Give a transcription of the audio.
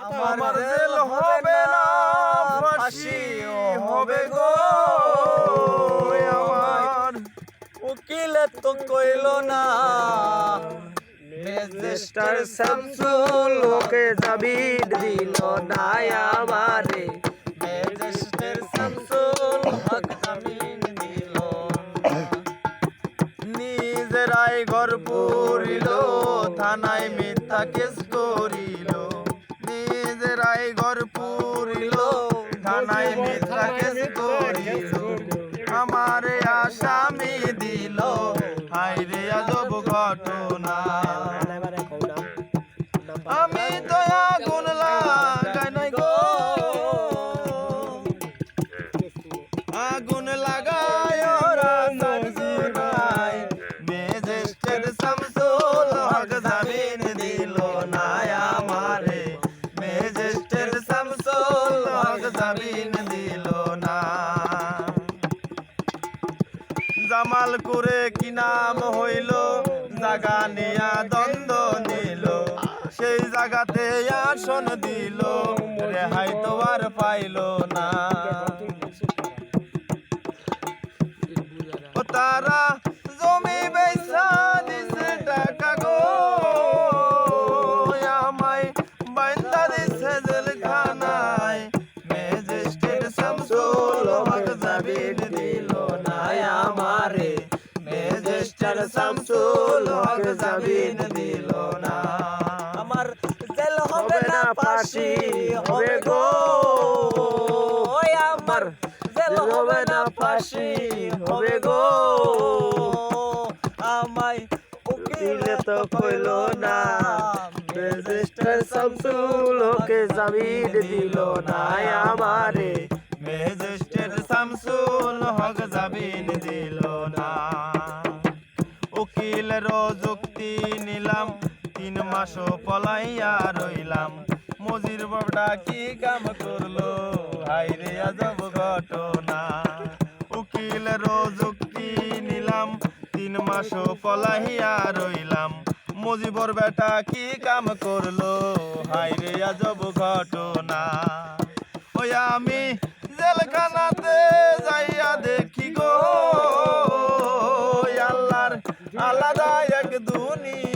আমার জেল হবে না, ফাঁসি হবে গো। আমার উকিলে তো কইল না, ম্যাজিস্ট্রেট শামসুল ওকে জামিন দিল না আমারে। ম্যাজিস্ট্রেট শামসুল হক জামিন দিল না। নিজেরাই ঘর পুরিল, থানায় মিথ্যা কেস করিল। নিজেরাই ঘর পুরিল, থানায় মিথ্যা কেস করিল। আমারে আসামি দিল, হায়রে আজব ঘটনা। আমি তো আগুন লাগাই নাই গো, আগুন লাগায় ওরা নাই। ম্যাজিস্ট্রেট শামসুল হক জামিন দিল না আমারে। ম্যাজিস্ট্রেট শামসুল হক জামিন দিল না। জামালপুরে কি নাম হইল, জাগা নিয়া দ্বন্দ্ব নিল। সেই জায়গাতে আসন দিল, রেহাই তো আর পাইল না। ও তারা জমি বেচা দিছে টাকা গো, আমায় বাইন্দা দিছে জেলখানায়। ম্যাজিস্ট্রেট শামসুল হক জামিন দিল না আমারে। ম্যাজিস্ট্রেট শামসুল হক জামিন দিল না। আমার জেল হবে না, ফাঁসি হবে গো। ওই আমার জেল হবে না, ফাঁসি হবে গো। আমায় উকিলে তো কইল না, ম্যাজিস্ট্রেট শামসুল ওকে জামিন দিল না আমারে। ম্যাজিস্ট্রেট শামসুল হক জামিন দিল না। উকিলের যুক্তি নিলাম, 3 মাসও পলাইয়া রইলাম। মজির বাবডা কি কাম করলো, হায়রে আজব ঘটনা। উকিলের যুক্তি নিলাম, 3 মাসও পলাইয়া রইলাম। মজিবর বেটা কি কাম করলো, হায়রে আজব ঘটনা। ওই আমি জেলখানাতে যাইয়া দেখি গো, আল্লাহর আলাদা এক দুনিয়া।